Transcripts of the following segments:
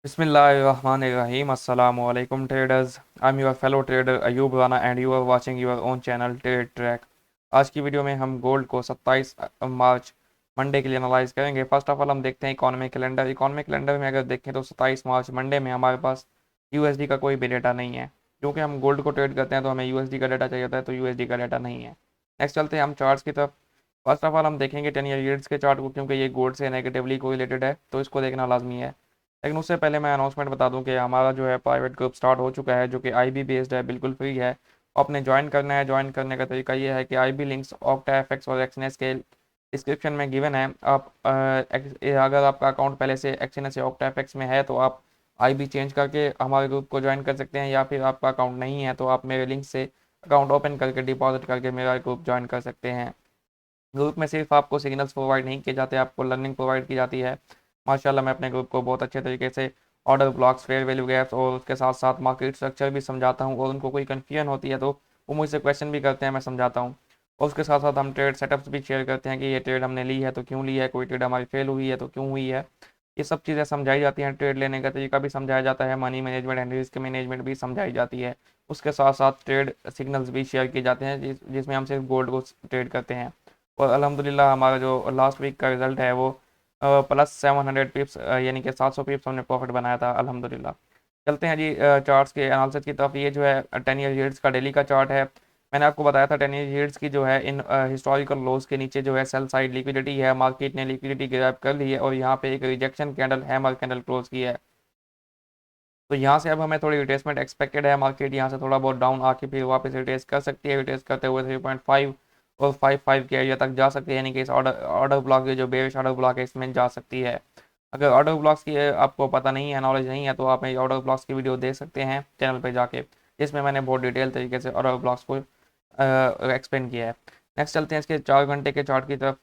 Bismillahirrahmanirrahim. Assalamu alaikum traders. I'm your fellow trader Ayub Rana and you are watching your own channel Trade Track. आज की video में हम gold को 27 मार्च Monday के लिए analyse करेंगे। फर्स्ट ऑफ ऑल हम देखते हैं इकोनॉमिक कैलेंडर। इकोनॉमिक कैलेंडर में अगर देखें तो 27 मार्च मंडे में हमारे पास यूएसडी का कोई भी डेटा नहीं है। क्योंकि हम गोल्ड को ट्रेड करते हैं तो हमें यूएसडी का डेटा चाहिए होता है, तो यूएसडी का डेटा नहीं है। नेक्स्ट चलते हैं हम चार्ट्स की तरफ। फर्स्ट ऑफ ऑल हम देखेंगे 10 ईयर यील्ड्स के चार्ट को, क्योंकि ये गोल्ड से नेगेटिवली कोरिलेटेड है तो इसको देखना लाजमी है। लेकिन उससे पहले मैं अनाउंसमेंट बता दूं कि हमारा जो है प्राइवेट ग्रुप स्टार्ट हो चुका है, जो कि आईबी बेस्ड है, बिल्कुल फ्री है। आपने ज्वाइन करना है। ज्वाइन करने का तरीका ये है कि आईबी लिंक्स ऑक्टा एफएक्स और एक्सएनएस के डिस्क्रिप्शन में गिवन है। आप अगर आपका अकाउंट पहले से एक्सएनएस या ऑक्टा एफएक्स में है तो आप आईबी चेंज करके हमारे ग्रुप को ज्वाइन कर सकते हैं, या फिर आपका अकाउंट नहीं है तो आप मेरे लिंक से अकाउंट ओपन करके डिपॉजिट करके मेरा ग्रुप ज्वाइन कर सकते हैं। ग्रुप में सिर्फ आपको सिग्नल्स प्रोवाइड नहीं किए जाते, आपको लर्निंग प्रोवाइड की जाती है। माशाल्लाह मैं अपने ग्रुप को बहुत अच्छे तरीके से order blocks, fair value gaps और उसके साथ साथ मार्केट स्ट्रक्चर भी समझाता हूँ, और उनको कोई कन्फ्यूजन होती है तो वो मुझसे क्वेश्चन भी करते हैं, मैं समझाता हूँ। और उसके साथ साथ हम ट्रेड सेटअप्स भी शेयर करते हैं कि ये ट्रेड हमने ली है तो क्यों ली है, कोई ट्रेड हमारी फेल हुई है तो क्यों हुई है। ये सब चीज़ें समझाई जाती हैं। ट्रेड लेने का तरीका भी समझाया जाता है, money management and risk management भी समझाई जाती है। उसके साथ साथ ट्रेड सिग्नल्स भी शेयर किए जाते हैं जिसमें हम सिर्फ गोल्ड को ट्रेड करते हैं। और अल्हम्दुलिल्लाह हमारा जो लास्ट वीक का रिजल्ट है वो प्लस 700 पिप्स यानी कि 700 पिप्स हमने प्रॉफिट बनाया था अल्हम्दुलिल्लाह। चलते हैं जी चार्ट्स के एनालिसिस की तरफ। ये जो है 10 ईयर यील्ड्स का डेली का चार्ट है। मैंने आपको बताया था 10 ईयर यील्ड्स की जो है इन हिस्टोरिकल लोज के नीचे जो है सेल साइड लिक्विडिटी है। मार्केट ने लिक्विडिटी ग्रैब कर ली है और यहाँ पे एक rejection candle, hammer candle close की है। तो यहाँ से अब हमें थोड़ी रिट्रेसमेंट एक्सपेक्टेड है। मार्केट यहाँ से थोड़ा बहुत डाउन आके फिर वापस रिट्रेस कर सकती है। रिट्रेस करते हुए 3.5 और 5.5 के एरिया तक जा सकती है, यानी कि इस ऑर्डर ऑर्डर ब्लॉक, जो बेरिश ऑर्डर ब्लॉक है, इसमें जा सकती है। अगर ऑर्डर ब्लॉक्स की आपको पता नहीं है, नॉलेज नहीं है, तो आप मेरी ऑर्डर ब्लॉक्स की वीडियो देख सकते हैं चैनल पर जाके, जिसमें मैंने बहुत डिटेल तरीके से ऑर्डर ब्लॉक्स को एक्सप्लेन किया है। नेक्स्ट चलते हैं इसके 4 घंटे के चार्ट की तरफ।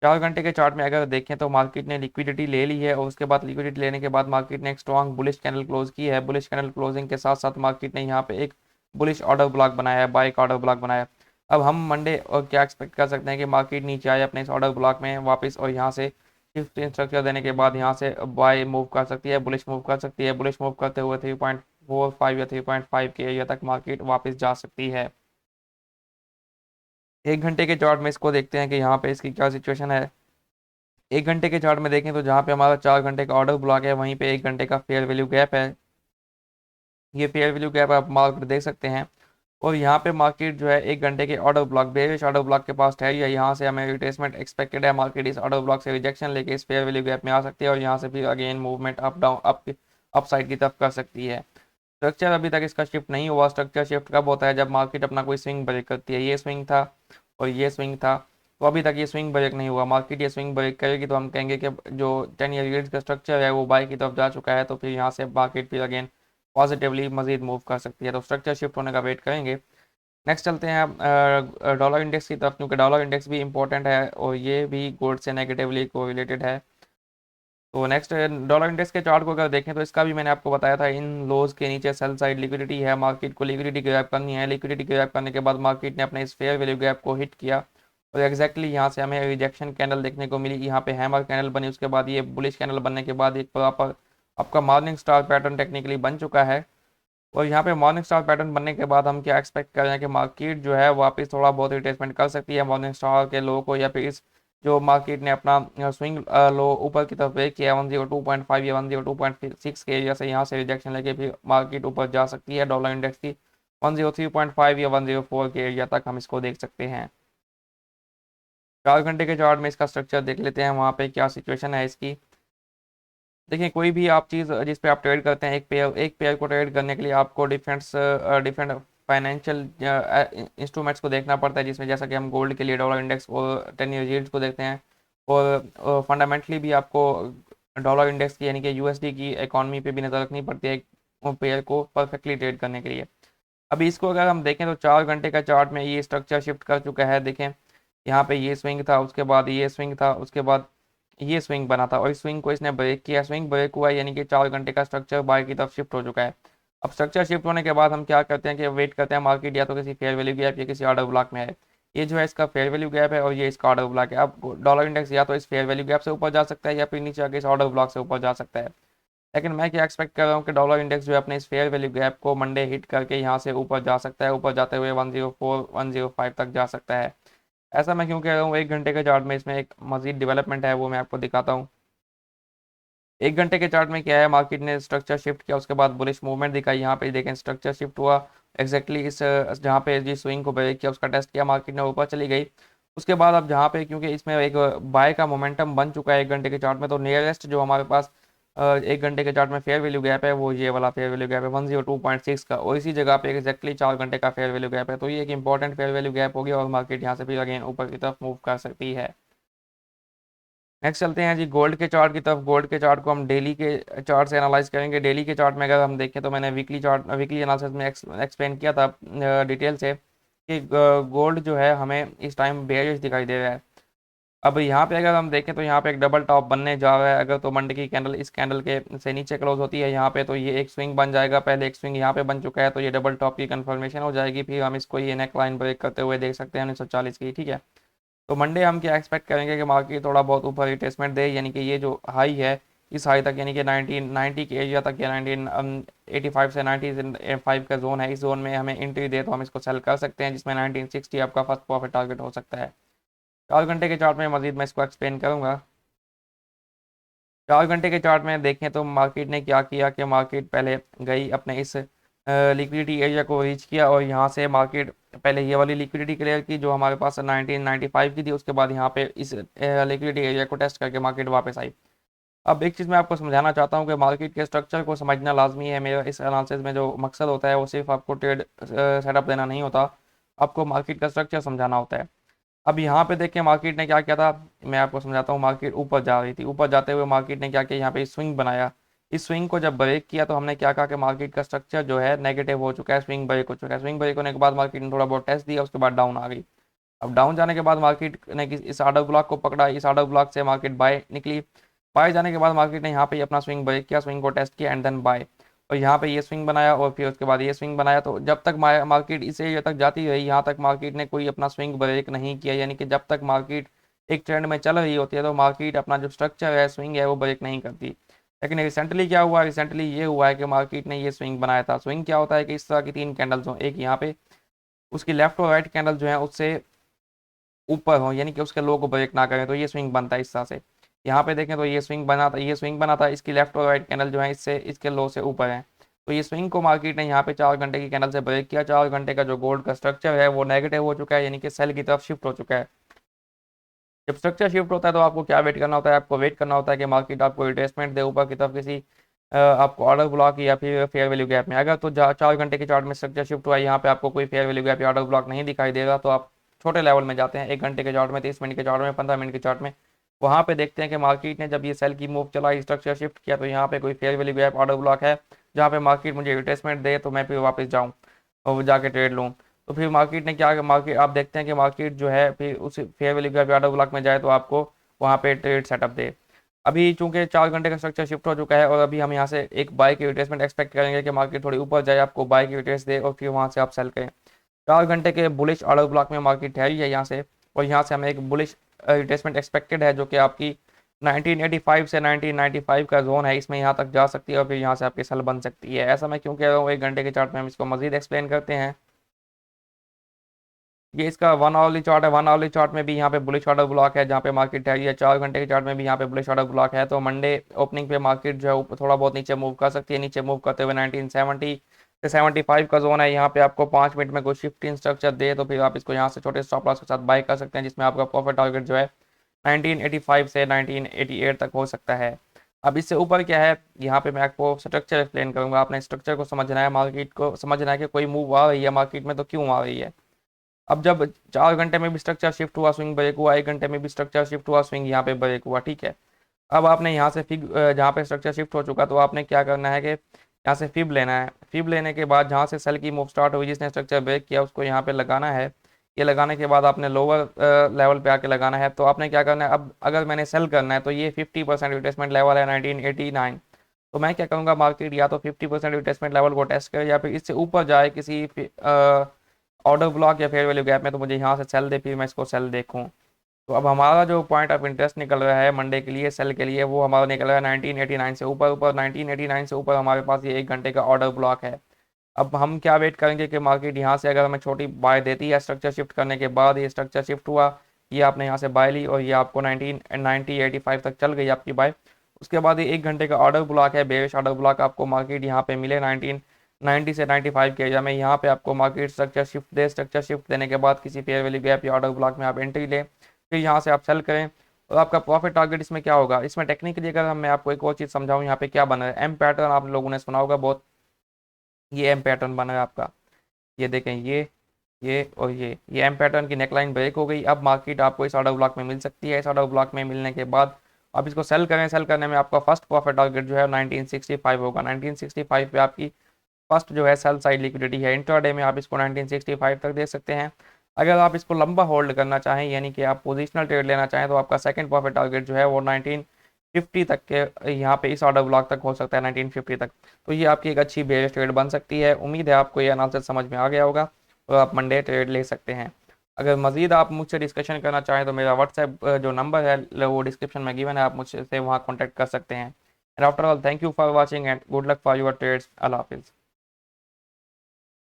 4 घंटे के चार्ट में अगर देखें तो मार्केट ने लिक्विडिटी ले ली है, और उसके बाद लिक्विडिटी लेने के बाद मार्केट ने एक स्ट्रॉन्ग बुलिश कैंडल क्लोज की है। बुलिश कैंडल क्लोजिंग के साथ साथ मार्केट ने यहाँ पे एक बुलिश ऑर्डर ब्लॉक बनाया है, बाय का ऑर्डर ब्लॉक बनाया है। अब हम मंडे और क्या एक्सपेक्ट कर सकते हैं कि मार्केट नीचे आए अपने इस ऑर्डर ब्लॉक में वापस, और यहाँ से शिफ्ट इंस्ट्रक्चर देने के बाद यहाँ से बाय मूव कर सकती है, बुलिश मूव कर सकती है। बुलिश मूव करते हुए 3.45 या 3.5 के एरिया तक मार्केट वापस जा सकती है। 1 घंटे के चार्ट में इसको देखते हैं कि यहाँ पे इसकी क्या सिचुएशन है। 1 घंटे के चार्ट में देखें तो जहाँ पे हमारा 4 घंटे का ऑर्डर ब्लॉक है, वहीं पे 1 घंटे का फेयर वैल्यू गैप है। ये फेयर वैल्यू गैप आप मार्केट देख सकते हैं। और यहाँ पे मार्केट जो है 1 घंटे के order block, bearish order block के पास ठहरी है। यहाँ से हमें रिट्रेसमेंट एक्सपेक्टेड है। मार्केट इस ऑर्डर ब्लॉक से रिजेक्शन लेके इस फेयर वैल्यू गैप में आ सकती है, और यहाँ से फिर again movement up down up side की तरफ कर सकती है। स्ट्रक्चर अभी तक इसका शिफ्ट नहीं हुआ। स्ट्रक्चर शिफ्ट कब होता है? जब मार्केट अपना कोई स्विंग ब्रेक करती है। ये स्विंग था और ये स्विंग था, तो अभी तक ये स्विंग ब्रेक नहीं हुआ। मार्केट ये स्विंग ब्रेक करेगी तो हम कहेंगे कि जो 10 ईयर यील्ड्स का स्ट्रक्चर है वो बाय की तरफ जा चुका है, तो फिर यहाँ से मार्केट फिर अगेन पॉजिटिवली मजीद मूव कर सकती है। तो स्ट्रक्चर शिफ्ट होने का वेट करेंगे। नेक्स्ट चलते हैं डॉलर इंडेक्स की तरफ, क्योंकि डॉलर इंडेक्स भी इंपॉर्टेंट है और ये भी गोल्ड से नेगेटिवली कोरिलेटेड है। तो नेक्स्ट डॉलर इंडेक्स के चार्ट को अगर देखें तो इसका भी मैंने आपको बताया था, इन लोज के नीचे सेल साइड लिक्विडिटी है। मार्केट को लिक्विडिटी ग्रैब करनी है। लिक्विडिटी ग्रैब करने के बाद मार्केट ने अपने इस फेयर वैल्यू गैप को हिट किया, और एग्जैक्टली यहाँ से हमें रिजेक्शन कैंडल देखने को मिली। यहाँ पे हैमर कैंडल बनी, उसके बाद ये बुलिश कैंडल बनने के बाद एक प्रॉपर आपका मॉर्निंग स्टार पैटर्न टेक्निकली बन चुका है। और यहाँ पे मॉर्निंग स्टार पैटर्न बनने के बाद हम क्या एक्सपेक्ट कर रहे हैं कि मार्केट जो है वापस थोड़ा बहुत रिट्रेसमेंट कर सकती है मॉर्निंग स्टार के लो को, या फिर इस जो मार्केट ने अपना स्विंग लो ऊपर की तरफ ब्रेक किया 102.5 या 102.6 के एरिया से, यहाँ से रिजेक्शन लेके फिर मार्केट ऊपर जा सकती है। डॉलर इंडेक्स की 103.5 या 104 के एरिया तक हम इसको देख सकते हैं। 4 घंटे के चार्ट में इसका स्ट्रक्चर देख लेते हैं, वहाँ पे क्या सिचुएशन है इसकी। देखिए, कोई भी आप चीज़ जिस पे आप ट्रेड करते हैं, एक पेयर को ट्रेड करने के लिए आपको डिफरेंट फाइनेंशियल इंस्ट्रूमेंट्स को देखना पड़ता है, जिसमें जैसा कि हम गोल्ड के लिए डॉलर इंडेक्स और 10 ईयर यील्ड्स को देखते हैं। और फंडामेंटली भी आपको डॉलर इंडेक्स की यानी कि यूएसडी की इकॉनमी पे भी नज़र रखनी पड़ती है पेयर को परफेक्टली ट्रेड करने के लिए। अभी इसको अगर हम देखें तो 4 घंटे का चार्ट में ये स्ट्रक्चर शिफ्ट कर चुका है। देखें, यहाँ पे ये स्विंग था, उसके बाद ये स्विंग था, उसके बाद ये स्विंग बना था, और इस स्विंग को इसने ब्रेक किया। स्विंग ब्रेक हुआ यानी कि 4 घंटे का स्ट्रक्चर बाय की तरफ शिफ्ट हो चुका है। अब स्ट्रक्चर शिफ्ट होने के बाद हम क्या करते हैं कि वेट करते हैं मार्केट या तो किसी फेयर वैल्यू गैप या किसी ऑर्डर ब्लॉक में है। ये जो है इसका फेयर वैल्यू गैप है और ये इसका ऑर्डर ब्लॉक है। अब डॉलर इंडेक्स या तो इस फेयर वैल्यू गैप से ऊपर जा सकता है या फिर नीचे आके इस ऑर्डर ब्लॉक से ऊपर जा सकता है। लेकिन मैं क्या एक्सपेक्ट कर रहा हूँ कि डॉलर इंडेक्स जो है अपने इस फेयर वैल्यू गैप को मंडे हिट करके यहाँ से ऊपर जा सकता है, ऊपर जाते हुए 104 105 तक जा सकता है। ऐसा मैं क्यों कह रहा हूँ, 1 घंटे के चार्ट में इसमें एक मजीद डेवलपमेंट है, वो मैं आपको दिखाता हूँ। 1 घंटे के चार्ट में क्या है, मार्केट ने स्ट्रक्चर शिफ्ट किया, उसके बाद बुलिश मूवमेंट दिखाई। यहाँ पे देखें स्ट्रक्चर शिफ्ट हुआ एग्जैक्टली इस जहाँ पे जिस स्विंग को ब्रेक किया उसका टेस्ट किया, मार्केट ने ऊपर चली गई। उसके बाद अब जहाँ पे क्योंकि इसमें एक बाय का मोमेंटम बन चुका है 1 घंटे के चार्ट में, तो नियरेस्ट जो हमारे पास 1 घंटे के चार्ट में फेयर वैल्यू गैप है वो ये वाला फेयर वैल्यू गैप है 102.6 का, और इसी जगह पे एग्जैक्टली 4 घंटे का फेयर वैल्यू गैप है। तो ये एक इंपॉर्टेंट फेयर वैल्यू गैप होगी और मार्केट यहाँ से फिर अगेन ऊपर की तरफ मूव कर सकती है। नेक्स्ट चलते हैं जी गोल्ड के चार्ट की तरफ। गोल्ड के चार्ट को हम डेली के चार्ट से एनालाइज करेंगे। डेली के चार्ट में अगर हम देखें तो मैंने वीकली एनालिसिस में एक्सप्लेन किया था डिटेल से कि गोल्ड जो है हमें इस टाइम बेयरिश दिखाई दे रहा है। अब यहाँ पे अगर हम देखें तो यहाँ पे एक डबल टॉप बनने जा रहा है। अगर तो मंडे की कैंडल इस कैंडल के से नीचे क्लोज होती है यहाँ पे, तो ये एक स्विंग बन जाएगा। पहले एक स्विंग यहाँ पे बन चुका है, तो ये डबल टॉप की कंफर्मेशन हो जाएगी। फिर हम इसको ये नेक लाइन ब्रेक करते हुए देख सकते हैं 1940 की, ठीक है। तो मंडे हम क्या एक्सपेक्ट करेंगे कि मार्केट थोड़ा बहुत ऊपर रिट्रेसमेंट दे, यानी कि ये जो हाई है इस हाई तक, यानी कि 1990 के एरिया तक या 1985 से 95 का जोन है, इस जोन में हमें एंट्री दे तो हम इसको सेल कर सकते हैं, जिसमें 1960 आपका फर्स्ट प्रॉफिट टारगेट हो सकता है। 4 घंटे के चार्ट में मजीद मैं इसको एक्सप्लेन करूंगा। 4 घंटे के चार्ट में देखें तो मार्केट ने क्या किया कि मार्केट पहले गई अपने इस लिक्विडिटी एरिया को रीच किया, और यहाँ से मार्केट पहले ये वाली लिक्विडिटी क्लियर की जो हमारे पास 1995 की थी। उसके बाद यहाँ पे इस लिक्विडिटी एरिया को टेस्ट करके मार्केट वापस आई। अब एक चीज़ मैं आपको समझाना चाहता हूँ कि मार्केट के स्ट्रक्चर को समझना लाजमी है। मेरा इस एनालिसिस में जो मकसद होता है वो सिर्फ आपको ट्रेड सेटअप देना नहीं होता, आपको मार्केट का स्ट्रक्चर समझाना होता है। अब यहाँ पे देखिए मार्केट ने क्या किया था, मैं आपको समझाता हूँ। मार्केट ऊपर जा रही थी, ऊपर जाते हुए मार्केट ने क्या किया, यहाँ पे स्विंग बनाया। इस स्विंग को जब ब्रेक किया तो हमने क्या कहा कि मार्केट का स्ट्रक्चर जो है नेगेटिव हो चुका है, स्विंग ब्रेक हो चुका है। स्विंग ब्रेक होने के बाद मार्केट ने थोड़ा बहुत टेस्ट दिया, उसके बाद डाउन आ गई। अब डाउन जाने के बाद मार्केट ने इस ऑर्डर ब्लॉक को पकड़ा, इस ऑर्डर ब्लॉक से मार्केट बाय निकली। बाय जाने के बाद मार्केट ने यहाँ पे अपना स्विंग ब्रेक किया, स्विंग को टेस्ट किया एंड देन बाय, और यहाँ पे ये स्विंग बनाया और फिर उसके बाद ये स्विंग बनाया। तो जब तक मार्केट इस एरिया तक जाती रही, यहाँ तक मार्केट ने कोई अपना स्विंग ब्रेक नहीं किया, यानी कि जब तक मार्केट एक ट्रेंड में चल रही होती है तो मार्केट अपना जो स्ट्रक्चर है, स्विंग है, वो ब्रेक नहीं करती। लेकिन रिसेंटली क्या हुआ, रिसेंटली ये हुआ है कि मार्केट ने ये स्विंग बनाया था। स्विंग क्या होता है कि इस तरह की 3 कैंडल्स हों, एक यहाँ पे, उसकी लेफ्ट और राइट कैंडल जो है उससे ऊपर हो, यानी कि उसके लो को ब्रेक ना करें, तो ये स्विंग बनता है इस तरह से। यहाँ पे देखें तो ये स्विंग बना था, ये स्विंग बना था, इसकी लेफ्ट और राइट कैंडल जो है इससे इसके लो से ऊपर है। तो ये स्विंग को मार्केट ने यहाँ पे 4 घंटे की कैंडल से ब्रेक किया। 4 घंटे का जो गोल्ड का स्ट्रक्चर है वो नेगेटिव हो चुका है, यानी कि सेल की तरफ शिफ्ट हो चुका है। जब स्ट्रक्चर शिफ्ट होता है तो आपको क्या वेट करना होता है, आपको वेट करना होता है कि मार्केट आपको रिट्रेसमेंट दे ऊपर की तरफ किसी आपको ऑर्डर ब्लॉक या फिर फेयर वैल्यू गैप में। अगर तो 4 घंटे के चार्ट में स्ट्रक्चर शिफ्ट हुआ है, यहाँ पे आपको कोई फेयर वैल्यू गैप या ऑर्डर ब्लॉक नहीं दिखाई देगा, तो आप छोटे लेवल में जाते हैं 1 घंटे के चार्ट में, 30 मिनट के चार्ट में, 15 मिनट के चार्ट में। वहाँ पे देखते हैं कि मार्केट ने जब ये सेल की मूव चला, स्ट्रक्चर शिफ्ट किया, तो यहाँ पे कोई fair value gap order block है जहाँ पे मार्केट मुझे रिट्रेसमेंट दे तो मैं फिर वापस जाऊँ और जाके ट्रेड लूँ। तो फिर मार्केट ने क्या, मार्केट आप देखते हैं कि मार्केट जो है फिर उस fair value gap order block में जाए तो आपको वहाँ पे ट्रेड सेटअप दे। अभी चूंकि 4 घंटे का स्ट्रक्चर शिफ्ट हो चुका है और अभी हम यहाँ से एक बाय की रिट्रेसमेंट एक्सपेक्ट करेंगे कि मार्केट थोड़ी ऊपर जाए, आपको बाय की रिट्रेस दे और फिर वहाँ से आप सेल करें। 4 घंटे के बुलिश ऑर्डर ब्लॉक में मार्केट ठहरी है यहाँ से, और यहाँ से हमें एक बुलिश रिट्रेसमेंट एक्सपेक्टेड है जो कि आपकी 1985 से 1995 का जोन है, इसमें यहाँ तक जा सकती है और फिर यहाँ से आपकी सेल बन सकती है। ऐसा मैं क्यों कह रहा हूँ, 1 घंटे के चार्ट में हम इसको मजीद एक्सप्लेन करते हैं। ये इसका 1 आवरली चार्ट है। 1 आवरली चार्ट में भी यहाँ पे बुलिश ऑर्डर ब्लॉक है जहाँ पे मार्केट ठहरी है। 4 घंटे के चार्ट में भी यहाँ पे बुलिश ऑर्डर ब्लॉक है। तो मंडे ओपनिंग पे मार्केट जो है थोड़ा बहुत नीचे मूव कर सकती है। नीचे मूव करते हुए 1970 से 75 का जोन है, यहाँ पे आपको 5 मिनट में कोई शिफ्टिंग स्ट्रक्चर दे तो फिर आप इसको यहाँ से छोटे स्टॉप लॉस के साथ बाय कर सकते हैं, जिसमें आपका प्रॉफिट टारगेट जो है 1985 से 1988 तक हो सकता है। अब इससे ऊपर क्या है, यहाँ पे मैं आपको स्ट्रक्चर एक्सप्लेन करूंगा। आपने स्ट्रक्चर को समझना है, मार्केट को समझना है कि कोई मूव आ रही है मार्केट में तो क्यों आ रही है। अब जब 4 घंटे में भी स्ट्रक्चर शिफ्ट हुआ, स्विंग ब्रेक हुआ, 1 घंटे में भी स्ट्रक्चर शिफ्ट हुआ, स्विंग यहाँ पे ब्रेक हुआ, ठीक है। अब आपने यहाँ से फिग जहाँ पे स्ट्रक्चर शिफ्ट हो चुका तो आपने क्या करना है कि यहाँ से फिब लेना है। फिब लेने के बाद जहाँ से सेल की मूव स्टार्ट हुई, जिसने स्ट्रक्चर ब्रेक किया उसको यहाँ पे लगाना है। ये लगाने के बाद आपने लोअर लेवल पे आके लगाना है। तो आपने क्या करना है, अब अगर मैंने सेल करना है तो ये 50% रिट्रेसमेंट लेवल है 1989। तो मैं क्या करूँगा, मार्केट या तो 50% रिट्रेसमेंट लेवल को टेस्ट करे या फिर इससे ऊपर जाए किसी ऑर्डर ब्लॉक या फेयर वैल्यू गैप में, तो मुझे यहाँ से सेल दे, फिर मैं इसको सेल देखूँ। तो अब हमारा जो पॉइंट ऑफ इंटरेस्ट निकल रहा है मंडे के लिए सेल के लिए, वो हमारा निकल रहा है 1989 से ऊपर ऊपर। 1989 से ऊपर हमारे पास ये 1 घंटे का ऑर्डर ब्लॉक है। अब हम क्या वेट करेंगे कि मार्केट यहाँ से अगर हमें छोटी बाय देती है स्ट्रक्चर शिफ्ट करने के बाद, ये स्ट्रक्चर शिफ्ट हुआ, ये आपने यहाँ से बाय ली और ये आपको 1985 तक चल गई आपकी बाय। उसके बाद ये 1 घंटे का ऑर्डर ब्लॉक है, बेरिश ऑर्डर ब्लॉक, आपको मार्केट यहाँ पे मिले 1990 से 95 के एरिया में, यहाँ पे आपको मार्केट स्ट्रक्चर शिफ्ट दे। स्ट्रक्चर शिफ्ट देने के बाद किसी फेयर वैल्यू गैप या ऑर्डर ब्लॉक में आप एंट्री लें, फिर यहाँ से आप सेल करें और आपका प्रॉफिट टारगेट इसमें क्या होगा। इसमें टेक्निकली अगर मैं आपको एक और चीज़ समझाऊँ, यहाँ पे क्या बना है, एम पैटर्न आप लोगों ने सुना होगा बहुत। ये एम पैटर्न बना है आपका, ये देखें, ये और ये एम पैटर्न की नेकलाइन ब्रेक हो गई। अब मार्केट आपको इस ऑर्डर ब्लॉक में मिल सकती है। इस ऑर्डर ब्लॉक में मिलने के बाद आप इसको सेल करें। सेल करने में आपका फर्स्ट प्रॉफिट टारगेट जो है 1965 होगा। 1965 पे आपकी फर्स्ट जो है सेल साइड लिक्विडिटी है। इंट्राडे में आप इसको 1965 तक दे सकते हैं। अगर आप इसको लंबा होल्ड करना चाहें, यानी कि आप पोजिशनल ट्रेड लेना चाहें, तो आपका सेकंड प्रॉफिट टारगेट जो है वो 1950 तक के यहाँ पे इस ऑर्डर ब्लॉक तक हो सकता है, 1950 तक। तो ये आपकी एक अच्छी बेरिश ट्रेड बन सकती है। उम्मीद है आपको ये एनालिसिस समझ में आ गया होगा और आप मंडे ट्रेड ले सकते हैं। अगर मजीद आप मुझसे डिस्कशन करना चाहें तो मेरा व्हाट्सएप जो नंबर है वो डिस्क्रिप्शन में गिवन है, आप मुझसे वहाँ कॉन्टैक्ट कर सकते हैं। And after all, thank you for watching and good luck for your trades. अल्लाह हाफिज़।